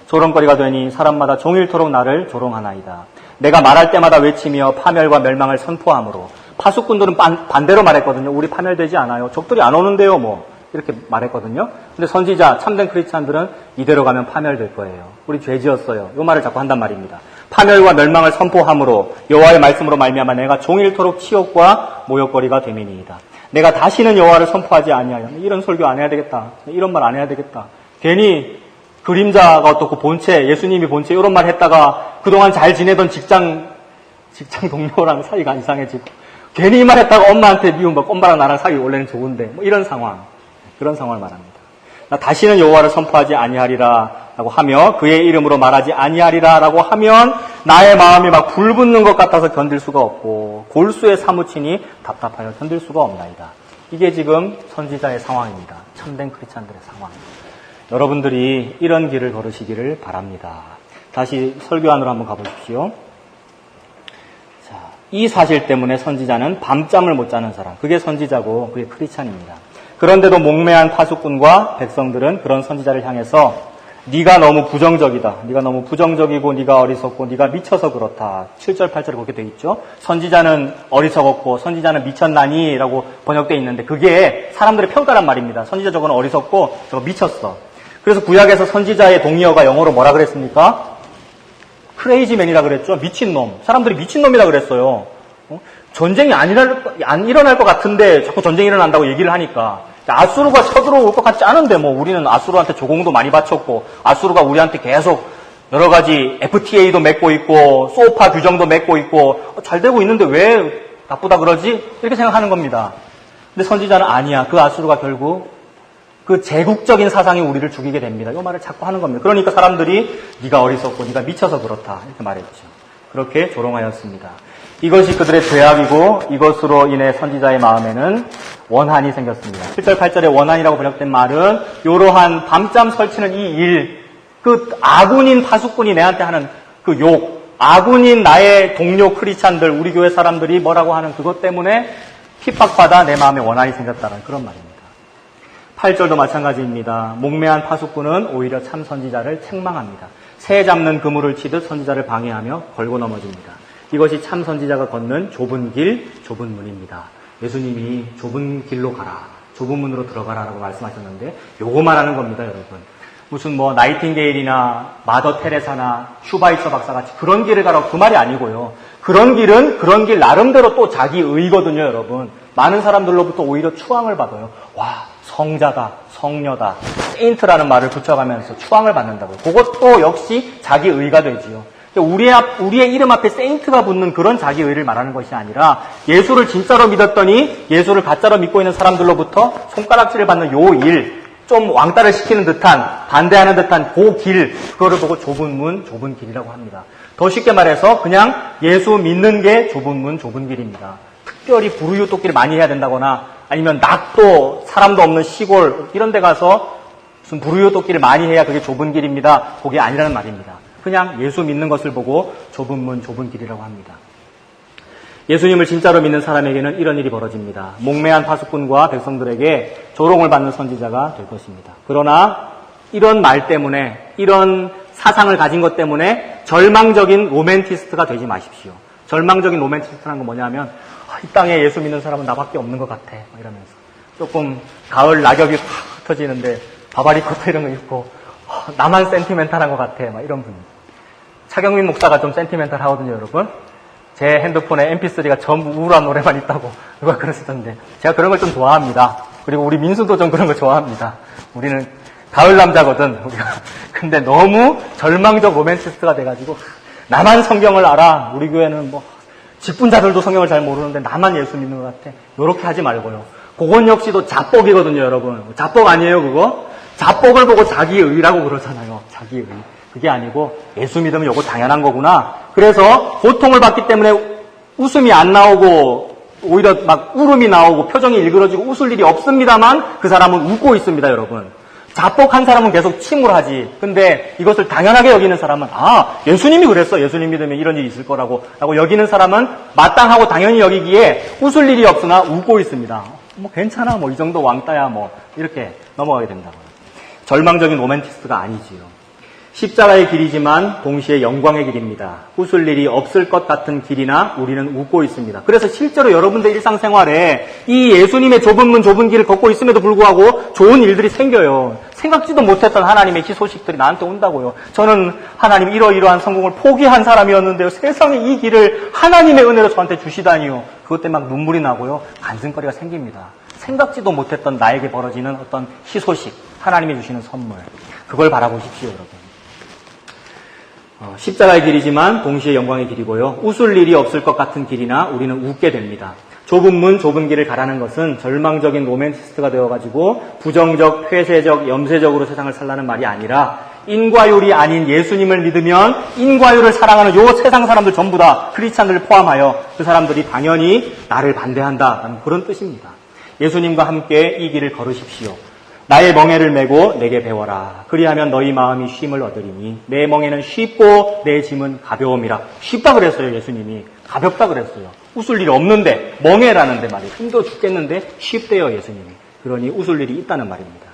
조롱거리가 되니 사람마다 종일토록 나를 조롱하나이다. 내가 말할 때마다 외치며 파멸과 멸망을 선포함으로. 파수꾼들은 반대로 말했거든요. 우리 파멸되지 않아요. 적들이 안 오는데요 뭐 이렇게 말했거든요. 근데 선지자 참된 크리스찬들은 이대로 가면 파멸될 거예요. 우리 죄 지었어요. 이 말을 자꾸 한단 말입니다. 파멸과 멸망을 선포함으로 여호와의 말씀으로 말미암아 내가 종일토록 치욕과 모욕거리가 됨이니이다. 내가 다시는 여호와를 선포하지 아니하여. 이런 설교 안 해야 되겠다. 이런 말 안 해야 되겠다. 괜히 그림자가 어떻고 본체, 예수님이 본체 이런 말 했다가 그동안 잘 지내던 직장 동료랑 사이가 이상해지고 괜히 이 말 했다가 엄마한테 미움받고 엄마랑 나랑 사이 원래는 좋은데 뭐 이런 상황, 그런 상황을 말합니다. 나 다시는 여호와를 선포하지 아니하리라 라고 하며 그의 이름으로 말하지 아니하리라 라고 하면 나의 마음이 막 불붙는 것 같아서 견딜 수가 없고 골수에 사무치니 답답하여 견딜 수가 없나이다. 이게 지금 선지자의 상황입니다. 참된 크리스찬들의 상황. 여러분들이 이런 길을 걸으시기를 바랍니다. 다시 설교 안으로 한번 가보십시오. 자, 이 사실 때문에 선지자는 밤잠을 못 자는 사람, 그게 선지자고 그게 크리스찬입니다. 그런데도 목매한 파수꾼과 백성들은 그런 선지자를 향해서 네가 너무 부정적이다. 네가 너무 부정적이고 네가 어리석고 네가 미쳐서 그렇다. 7절, 8절에 그렇게 돼 있죠. 선지자는 어리석었고 선지자는 미쳤나니? 라고 번역되어 있는데 그게 사람들의 평가란 말입니다. 선지자 저거는 어리석고 저거 미쳤어. 그래서 구약에서 선지자의 동의어가 영어로 뭐라 그랬습니까? 크레이지맨이라 그랬죠. 미친놈. 사람들이 미친놈이라 그랬어요. 전쟁이 안 일어날 것 같은데 자꾸 전쟁이 일어난다고 얘기를 하니까 아수르가 쳐들어올 것 같지 않은데 뭐 우리는 아수르한테 조공도 많이 바쳤고 아수르가 우리한테 계속 여러 가지 FTA도 맺고 있고 소파 규정도 맺고 있고 잘 되고 있는데 왜 나쁘다 그러지? 이렇게 생각하는 겁니다. 근데 선지자는 아니야. 그 아수르가 결국 그 제국적인 사상이 우리를 죽이게 됩니다. 이 말을 자꾸 하는 겁니다. 그러니까 사람들이 네가 어리석고 네가 미쳐서 그렇다 이렇게 말했죠. 그렇게 조롱하였습니다. 이것이 그들의 죄악이고 이것으로 인해 선지자의 마음에는 원한이 생겼습니다. 7절 8절에 원한이라고 번역된 말은 이러한 밤잠 설치는 이 일, 그 아군인 파수꾼이 내한테 하는 그 욕, 아군인 나의 동료 크리스찬들, 우리 교회 사람들이 뭐라고 하는 그것 때문에 핍박받아 내 마음에 원한이 생겼다는 그런 말입니다. 8절도 마찬가지입니다. 목매한 파수꾼은 오히려 참 선지자를 책망합니다. 새 잡는 그물을 치듯 선지자를 방해하며 걸고 넘어집니다. 이것이 참 선지자가 걷는 좁은 길, 좁은 문입니다. 예수님이 좁은 길로 가라, 좁은 문으로 들어가라라고 말씀하셨는데 요거 말하는 겁니다, 여러분. 무슨 뭐 나이팅게일이나 마더 테레사나 슈바이처 박사같이 그런 길을 가라고 그 말이 아니고요. 그런 길은 그런 길 나름대로 또 자기 의거든요, 여러분. 많은 사람들로부터 오히려 추앙을 받아요. 와, 성자다, 성녀다, 세인트라는 말을 붙여가면서 추앙을 받는다고요. 그것도 역시 자기 의가 되지요. 우리의 이름 앞에 세인트가 붙는 그런 자기 의를 말하는 것이 아니라 예수를 진짜로 믿었더니 예수를 가짜로 믿고 있는 사람들로부터 손가락질을 받는 요 일, 좀 왕따를 시키는 듯한, 반대하는 듯한 그 길, 그거를 보고 좁은 문, 좁은 길이라고 합니다. 더 쉽게 말해서 그냥 예수 믿는 게 좁은 문, 좁은 길입니다. 특별히 부르유 돕기를 많이 해야 된다거나 아니면 낙도, 사람도 없는 시골 이런 데 가서 무슨 부르유 돕기를 많이 해야 그게 좁은 길입니다. 그게 아니라는 말입니다. 그냥 예수 믿는 것을 보고 좁은 문, 좁은 길이라고 합니다. 예수님을 진짜로 믿는 사람에게는 이런 일이 벌어집니다. 목매한 파수꾼과 백성들에게 조롱을 받는 선지자가 될 것입니다. 그러나 이런 말 때문에, 이런 사상을 가진 것 때문에 절망적인 로맨티스트가 되지 마십시오. 절망적인 로맨티스트라는 건 뭐냐면 이 땅에 예수 믿는 사람은 나밖에 없는 것 같아 이러면서 조금 가을 낙엽이 확 흩어지는데 바바리 코트 이런 거 입고 나만 센티멘탈한 것 같아 막 이런 분. 차경민 목사가 좀 센티멘탈 하거든요, 여러분. 제 핸드폰에 mp3가 전부 우울한 노래만 있다고 누가 그러시던데 제가 그런 걸 좀 좋아합니다. 그리고 우리 민수도 좀 그런 거 좋아합니다. 우리는 가을 남자거든 우리가. 근데 너무 절망적 로맨티스트가 돼가지고 나만 성경을 알아. 우리 교회는 뭐 직분자들도 성경을 잘 모르는데 나만 예수 믿는 것 같아. 요렇게 하지 말고요. 그건 역시도 자뻑이거든요, 여러분. 자뻑 아니에요, 그거? 자뻑을 보고 자기의라고 그러잖아요. 자기의. 그게 아니고 예수 믿으면 요거 당연한 거구나. 그래서 고통을 받기 때문에 웃음이 안 나오고 오히려 막 울음이 나오고 표정이 일그러지고 웃을 일이 없습니다만 그 사람은 웃고 있습니다, 여러분. 자뻑한 사람은 계속 침울하지. 근데 이것을 당연하게 여기는 사람은 예수님이 그랬어. 예수님 믿으면 이런 일이 있을 거라고 라고 여기는 사람은 마땅하고 당연히 여기기에 웃을 일이 없으나 웃고 있습니다. 뭐 괜찮아. 뭐 이 정도 왕따야. 뭐 이렇게 넘어가게 된다고요. 절망적인 로맨티스트가 아니지요. 십자가의 길이지만 동시에 영광의 길입니다. 웃을 일이 없을 것 같은 길이나 우리는 웃고 있습니다. 그래서 실제로 여러분들 일상생활에 이 예수님의 좁은 문 좁은 길을 걷고 있음에도 불구하고 좋은 일들이 생겨요. 생각지도 못했던 하나님의 희소식들이 나한테 온다고요. 저는 하나님 이러이러한 성공을 포기한 사람이었는데요. 세상에 이 길을 하나님의 은혜로 저한테 주시다니요. 그것 때문에 막 눈물이 나고요. 간증거리가 생깁니다. 생각지도 못했던 나에게 벌어지는 어떤 희소식, 하나님이 주시는 선물. 그걸 바라보십시오, 여러분. 십자가의 길이지만 동시에 영광의 길이고요. 웃을 일이 없을 것 같은 길이나 우리는 웃게 됩니다. 좁은 문, 좁은 길을 가라는 것은 절망적인 로맨티스트가 되어가지고 부정적, 폐쇄적, 염세적으로 세상을 살라는 말이 아니라 인과율이 아닌 예수님을 믿으면 인과율을 사랑하는 요 세상 사람들 전부 다 크리스찬들을 포함하여 그 사람들이 당연히 나를 반대한다라는 그런 뜻입니다. 예수님과 함께 이 길을 걸으십시오. 나의 멍에를 메고 내게 배워라. 그리하면 너희 마음이 쉼을 얻으리니 내 멍에는 쉽고 내 짐은 가벼움이라. 쉽다 그랬어요, 예수님이. 가볍다 그랬어요. 웃을 일 없는데 멍에라는데 말이에요. 힘들어 죽겠는데 쉽대요, 예수님이. 그러니 웃을 일이 있다는 말입니다.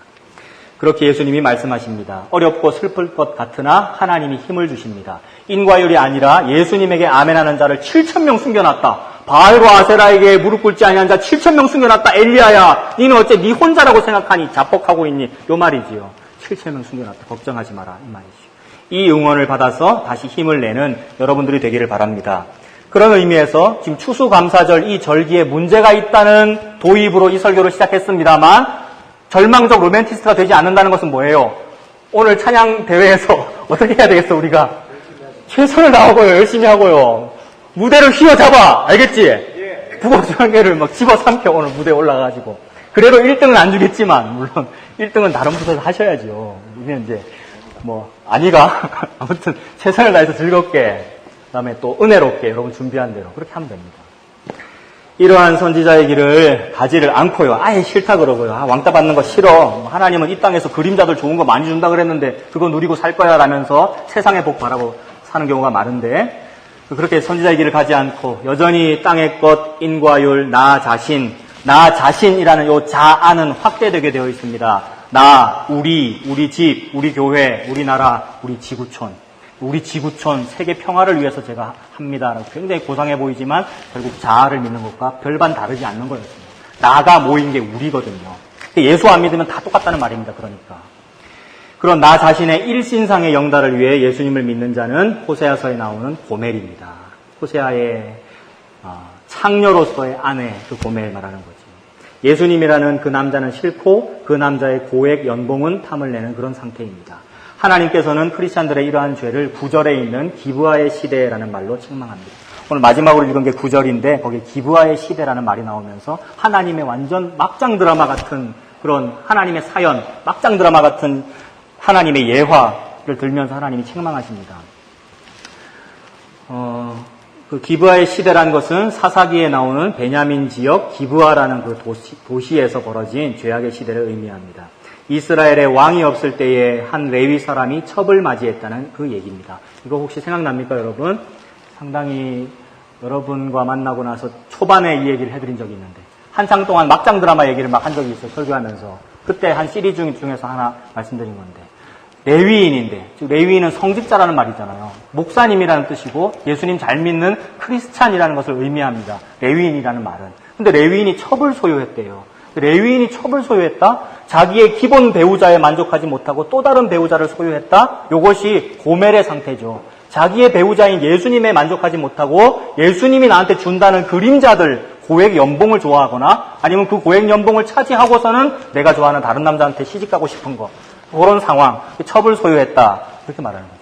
그렇게 예수님이 말씀하십니다. 어렵고 슬플 것 같으나 하나님이 힘을 주십니다. 인과율이 아니라 예수님에게 아멘하는 자를 7,000명 숨겨놨다. 바알과 아세라에게 무릎 꿇지 아니한 자 7,000명 숨겨놨다. 엘리야야, 니는 어째 니 혼자라고 생각하니 자뻑하고 있니? 요 말이지요. 7,000명 숨겨놨다. 걱정하지 마라. 이 말이죠. 이 응원을 받아서 다시 힘을 내는 여러분들이 되기를 바랍니다. 그런 의미에서 지금 추수감사절 이 절기에 문제가 있다는 도입으로 이 설교를 시작했습니다만 절망적 로맨티스트가 되지 않는다는 것은 뭐예요? 오늘 찬양 대회에서 어떻게 해야 되겠어, 우리가? 최선을 다하고요, 열심히 하고요. 무대를 휘어잡아! 알겠지? 북어주한개를 막 집어삼켜, 오늘 무대에 올라가가지고. 그래도 1등은 안 주겠지만, 물론 1등은 다른 부서에서 하셔야죠. 우리는 이제, 아니가. 아무튼 최선을 다해서 즐겁게, 그 다음에 또 은혜롭게 여러분 준비한 대로 그렇게 하면 됩니다. 이러한 선지자의 길을 가지를 않고요. 아예 싫다 그러고요. 왕따 받는 거 싫어. 하나님은 이 땅에서 그림자들 좋은 거 많이 준다 그랬는데 그거 누리고 살 거야 라면서 세상의 복 바라고 사는 경우가 많은데 그렇게 선지자의 길을 가지 않고 여전히 땅의 것, 인과율, 나 자신이라는 요 자아는 확대되게 되어 있습니다. 나, 우리 집, 우리 교회, 우리나라, 우리 지구촌, 세계 평화를 위해서 제가 합니다. 굉장히 고상해 보이지만 결국 자아를 믿는 것과 별반 다르지 않는 거였습니다. 나가 모인 게 우리거든요. 예수 안 믿으면 다 똑같다는 말입니다. 그러니까. 그런 나 자신의 일신상의 영달을 위해 예수님을 믿는 자는 호세아서에 나오는 고멜입니다. 호세아의 창녀로서의 아내, 그 고멜 말하는 거죠. 예수님이라는 그 남자는 싫고 그 남자의 고액 연봉은 탐을 내는 그런 상태입니다. 하나님께서는 크리스찬들의 이러한 죄를 9절에 있는 기브아의 시대라는 말로 책망합니다. 오늘 마지막으로 읽은 게 9절인데 거기에 기브아의 시대라는 말이 나오면서 하나님의 완전 막장 드라마 같은 그런 하나님의 사연, 막장 드라마 같은 하나님의 예화를 들면서 하나님이 책망하십니다. 그 기브아의 시대라는 것은 사사기에 나오는 베냐민 지역 기브아라는 그 도시에서 벌어진 죄악의 시대를 의미합니다. 이스라엘의 왕이 없을 때에 한 레위 사람이 첩을 맞이했다는 그 얘기입니다. 이거 혹시 생각납니까, 여러분? 상당히 여러분과 만나고 나서 초반에 이 얘기를 해드린 적이 있는데 한창 동안 막장 드라마 얘기를 막 한 적이 있어요, 설교하면서. 그때 한 시리즈 중에서 하나 말씀드린 건데 레위인인데, 즉 레위인은 성직자라는 말이잖아요. 목사님이라는 뜻이고 예수님 잘 믿는 크리스찬이라는 것을 의미합니다. 레위인이라는 말은. 근데 레위인이 첩을 소유했대요. 레위인이 첩을 소유했다? 자기의 기본 배우자에 만족하지 못하고 또 다른 배우자를 소유했다? 이것이 고멜의 상태죠. 자기의 배우자인 예수님에 만족하지 못하고 예수님이 나한테 준다는 그림자들, 고액 연봉을 좋아하거나 아니면 그 고액 연봉을 차지하고서는 내가 좋아하는 다른 남자한테 시집가고 싶은 거. 그런 상황, 첩을 소유했다. 그렇게 말하는 거죠.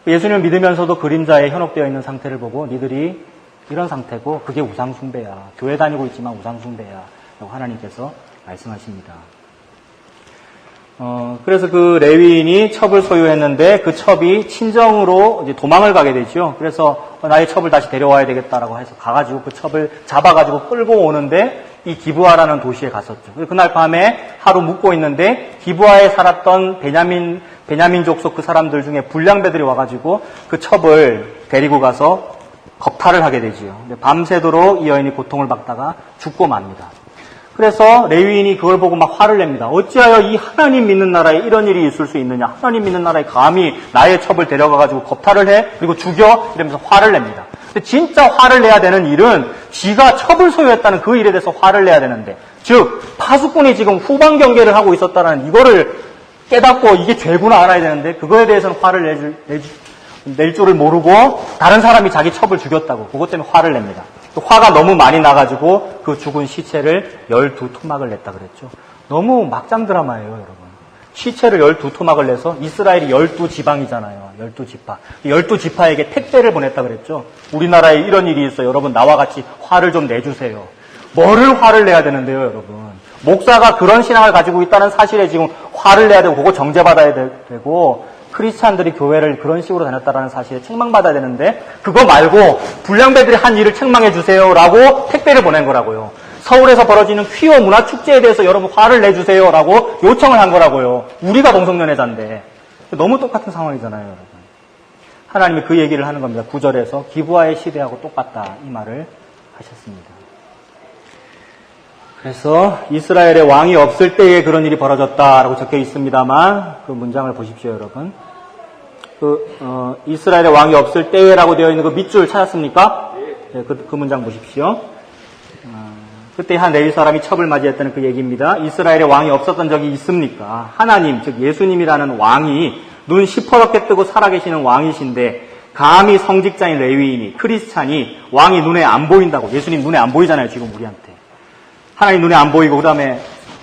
예수님을 믿으면서도 그림자에 현혹되어 있는 상태를 보고 니들이 이런 상태고 그게 우상숭배야. 교회 다니고 있지만 우상숭배야. 라고 하나님께서 말씀하십니다. 그래서 그 레위인이 첩을 소유했는데 그 첩이 친정으로 이제 도망을 가게 되죠. 그래서 나의 첩을 다시 데려와야 되겠다라고 해서 가가지고 그 첩을 잡아가지고 끌고 오는데 이 기브아라는 도시에 갔었죠. 그날 밤에 하루 묵고 있는데 기브아에 살았던 베냐민 족속 그 사람들 중에 불량배들이 와가지고 그 첩을 데리고 가서 겁탈을 하게 되지요. 밤새도록 이 여인이 고통을 받다가 죽고 맙니다. 그래서 레위인이 그걸 보고 막 화를 냅니다. 어찌하여 이 하나님 믿는 나라에 이런 일이 있을 수 있느냐. 하나님 믿는 나라에 감히 나의 첩을 데려가가지고 겁탈을 해? 그리고 죽여? 이러면서 화를 냅니다. 근데 진짜 화를 내야 되는 일은 지가 첩을 소유했다는 그 일에 대해서 화를 내야 되는데, 즉 파수꾼이 지금 후방 경계를 하고 있었다는 이거를 깨닫고 이게 죄구나 알아야 되는데 그거에 대해서는 화를 낼 줄을 모르고 다른 사람이 자기 첩을 죽였다고 그것 때문에 화를 냅니다. 화가 너무 많이 나가지고 그 죽은 시체를 12토막을 냈다 그랬죠. 너무 막장 드라마예요, 여러분. 시체를 12토막을 내서 이스라엘이 12지방이잖아요. 12지파. 12지파에게 택배를 보냈다 그랬죠. 우리나라에 이런 일이 있어요. 여러분 나와 같이 화를 좀 내주세요. 뭐를 화를 내야 되는데요, 여러분. 목사가 그런 신앙을 가지고 있다는 사실에 지금 화를 내야 되고 그거 정죄받아야 되고 크리스찬들이 교회를 그런 식으로 다녔다는 사실에 책망받아야 되는데 그거 말고 불량배들이 한 일을 책망해 주세요라고 택배를 보낸 거라고요. 서울에서 벌어지는 퀴어 문화 축제에 대해서 여러분 화를 내주세요라고 요청을 한 거라고요. 우리가 동성연애자인데 너무 똑같은 상황이잖아요, 여러분. 하나님이 그 얘기를 하는 겁니다. 9절에서 기브아의 시대하고 똑같다 이 말을 하셨습니다. 그래서 이스라엘에 왕이 없을 때에 그런 일이 벌어졌다라고 적혀 있습니다만 그 문장을 보십시오, 여러분. 이스라엘에 왕이 없을 때라고 되어 있는 그 밑줄 찾았습니까? 네, 그 문장 보십시오. 그때 한 레위 사람이 첩을 맞이했다는 그 얘기입니다. 이스라엘에 왕이 없었던 적이 있습니까? 하나님, 즉 예수님이라는 왕이 눈 시퍼렇게 뜨고 살아계시는 왕이신데 감히 성직자인 레위인이, 크리스찬이 왕이 눈에 안 보인다고. 예수님 눈에 안 보이잖아요, 지금 우리한테. 하나님 눈에 안 보이고 그다음에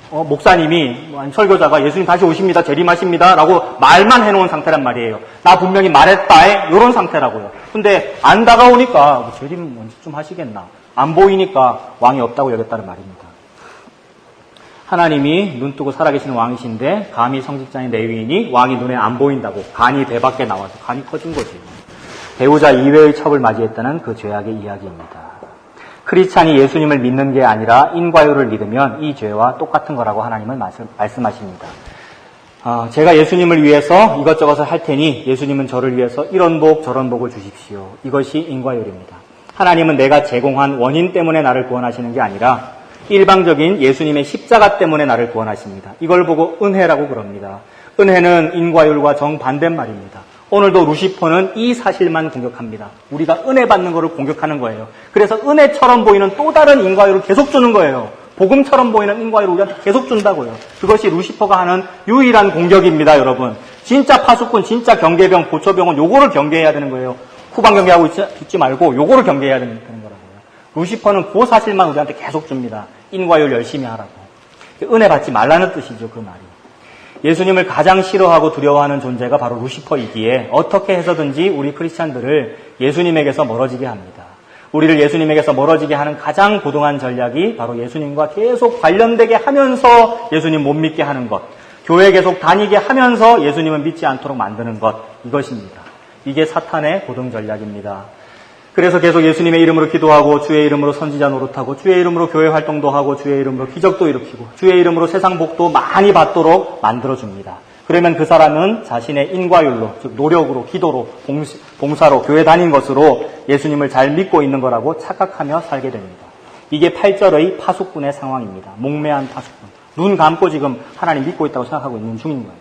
목사님이 설교자가 예수님 다시 오십니다, 재림하십니다 라고 말만 해놓은 상태란 말이에요. 나 분명히 말했다, 이런 상태라고요. 근데 안 다가오니까 재림 언제쯤 하시겠나, 안 보이니까 왕이 없다고 여겼다는 말입니다. 하나님이 눈 뜨고 살아계시는 왕이신데 감히 성직자인 레위인이 왕이 눈에 안 보인다고 간이 배 밖에 나와서 간이 커진 거지. 배우자 이외의 첩을 맞이했다는 그 죄악의 이야기입니다. 크리스찬이 예수님을 믿는 게 아니라 인과율을 믿으면 이 죄와 똑같은 거라고 하나님은 말씀하십니다. 제가 예수님을 위해서 이것저것을 할 테니 예수님은 저를 위해서 이런 복 저런 복을 주십시오. 이것이 인과율입니다. 하나님은 내가 제공한 원인 때문에 나를 구원하시는 게 아니라 일방적인 예수님의 십자가 때문에 나를 구원하십니다. 이걸 보고 은혜라고 그럽니다. 은혜는 인과율과 정반대인 말입니다. 오늘도 루시퍼는 이 사실만 공격합니다. 우리가 은혜 받는 것을 공격하는 거예요. 그래서 은혜처럼 보이는 또 다른 인과율을 계속 주는 거예요. 복음처럼 보이는 인과율을 우리한테 계속 준다고요. 그것이 루시퍼가 하는 유일한 공격입니다, 여러분. 진짜 파수꾼, 진짜 경계병, 고초병은 요거를 경계해야 되는 거예요. 후방 경계하고 있지 말고 요거를 경계해야 되는 거라고요. 루시퍼는 그 사실만 우리한테 계속 줍니다. 인과율 열심히 하라고. 은혜 받지 말라는 뜻이죠, 그 말이. 예수님을 가장 싫어하고 두려워하는 존재가 바로 루시퍼이기에 어떻게 해서든지 우리 크리스찬들을 예수님에게서 멀어지게 합니다. 우리를 예수님에게서 멀어지게 하는 가장 고등한 전략이 바로 예수님과 계속 관련되게 하면서 예수님 못 믿게 하는 것, 교회 계속 다니게 하면서 예수님을 믿지 않도록 만드는 것, 이것입니다. 이게 사탄의 고등 전략입니다. 그래서 계속 예수님의 이름으로 기도하고 주의 이름으로 선지자 노릇하고 주의 이름으로 교회 활동도 하고 주의 이름으로 기적도 일으키고 주의 이름으로 세상 복도 많이 받도록 만들어줍니다. 그러면 그 사람은 자신의 인과율로, 즉 노력으로, 기도로, 봉사로, 교회 다닌 것으로 예수님을 잘 믿고 있는 거라고 착각하며 살게 됩니다. 이게 8절의 파수꾼의 상황입니다. 목매한 파수꾼. 눈 감고 지금 하나님 믿고 있다고 생각하고 있는 중인 거예요.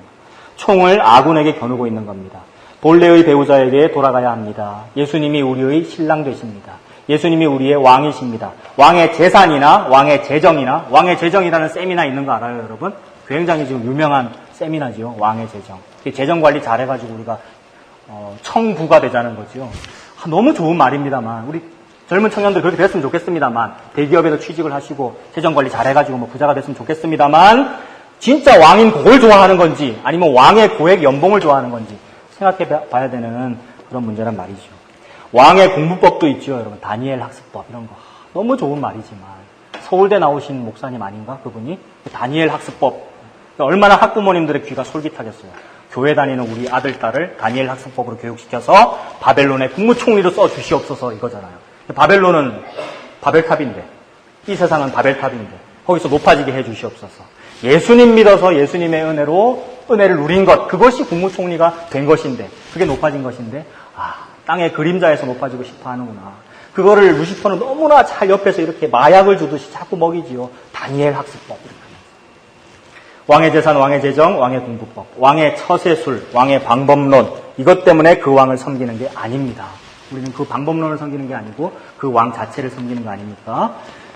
총을 아군에게 겨누고 있는 겁니다. 본래의 배우자에게 돌아가야 합니다. 예수님이 우리의 신랑 되십니다. 예수님이 우리의 왕이십니다. 왕의 재산이나 왕의 재정이나 왕의 재정이라는 세미나 있는 거 알아요, 여러분? 굉장히 지금 유명한 세미나죠. 왕의 재정. 재정 관리 잘해가지고 우리가 청부가 되자는 거죠. 너무 좋은 말입니다만 우리 젊은 청년들 그렇게 됐으면 좋겠습니다만 대기업에서 취직을 하시고 재정 관리 잘해가지고 뭐 부자가 됐으면 좋겠습니다만 진짜 왕인 그걸 좋아하는 건지 아니면 왕의 고액 연봉을 좋아하는 건지 생각해 봐야 되는 그런 문제란 말이죠. 왕의 공부법도 있죠, 여러분. 다니엘 학습법 이런 거. 너무 좋은 말이지만 서울대 나오신 목사님 아닌가? 그분이 다니엘 학습법. 얼마나 학부모님들의 귀가 솔깃하겠어요. 교회 다니는 우리 아들, 딸을 다니엘 학습법으로 교육시켜서 바벨론의 국무총리로 써주시옵소서 이거잖아요. 바벨론은 바벨탑인데 이 세상은 바벨탑인데 거기서 높아지게 해주시옵소서. 예수님 믿어서 예수님의 은혜로 은혜를 누린 것, 그것이 국무총리가 된 것인데 그게 높아진 것인데 땅의 그림자에서 높아지고 싶어 하는구나. 그거를 루시퍼는 너무나 잘 옆에서 이렇게 마약을 주듯이 자꾸 먹이지요. 다니엘 학습법. 왕의 재산, 왕의 재정, 왕의 공부법, 왕의 처세술, 왕의 방법론, 이것 때문에 그 왕을 섬기는 게 아닙니다. 우리는 그 방법론을 섬기는 게 아니고 그 왕 자체를 섬기는 거 아닙니까?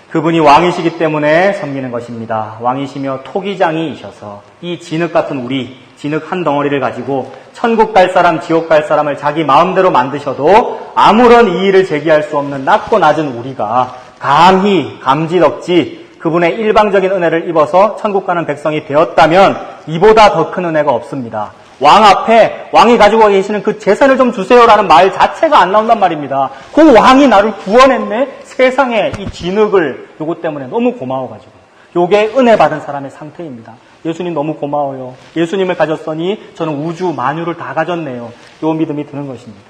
그분이 왕이시기 때문에 섬기는 것입니다. 왕이시며 토기장이셔서 이 진흙 같은 우리, 진흙 한 덩어리를 가지고 천국 갈 사람, 지옥 갈 사람을 자기 마음대로 만드셔도 아무런 이의를 제기할 수 없는 낮고 낮은 우리가 감히 감지덕지 그분의 일방적인 은혜를 입어서 천국 가는 백성이 되었다면 이보다 더 큰 은혜가 없습니다. 왕 앞에 왕이 가지고 계시는 그 재산을 좀 주세요라는 말 자체가 안 나온단 말입니다. 그 왕이 나를 구원했네? 세상에 이 진흙을 요것 때문에 너무 고마워가지고. 요게 은혜 받은 사람의 상태입니다. 예수님 너무 고마워요. 예수님을 가졌으니 저는 우주 만유를 다 가졌네요. 요 믿음이 드는 것입니다.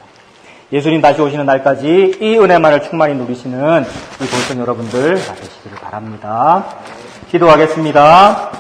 예수님 다시 오시는 날까지 이 은혜만을 충만히 누리시는 우리 동생 여러분들 다 되시기를 바랍니다. 기도하겠습니다.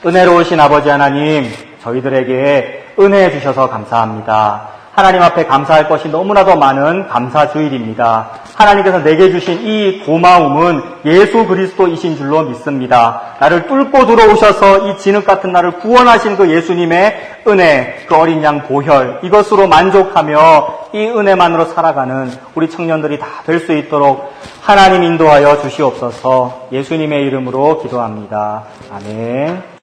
은혜로우신 아버지 하나님, 저희들에게 은혜 주셔서 감사합니다. 하나님 앞에 감사할 것이 너무나도 많은 감사주일입니다. 하나님께서 내게 주신 이 고마움은 예수 그리스도이신 줄로 믿습니다. 나를 뚫고 들어오셔서 이 진흙 같은 나를 구원하신 그 예수님의 은혜, 그 어린 양 보혈, 이것으로 만족하며 이 은혜만으로 살아가는 우리 청년들이 다 될 수 있도록 하나님 인도하여 주시옵소서. 예수님의 이름으로 기도합니다. 아멘.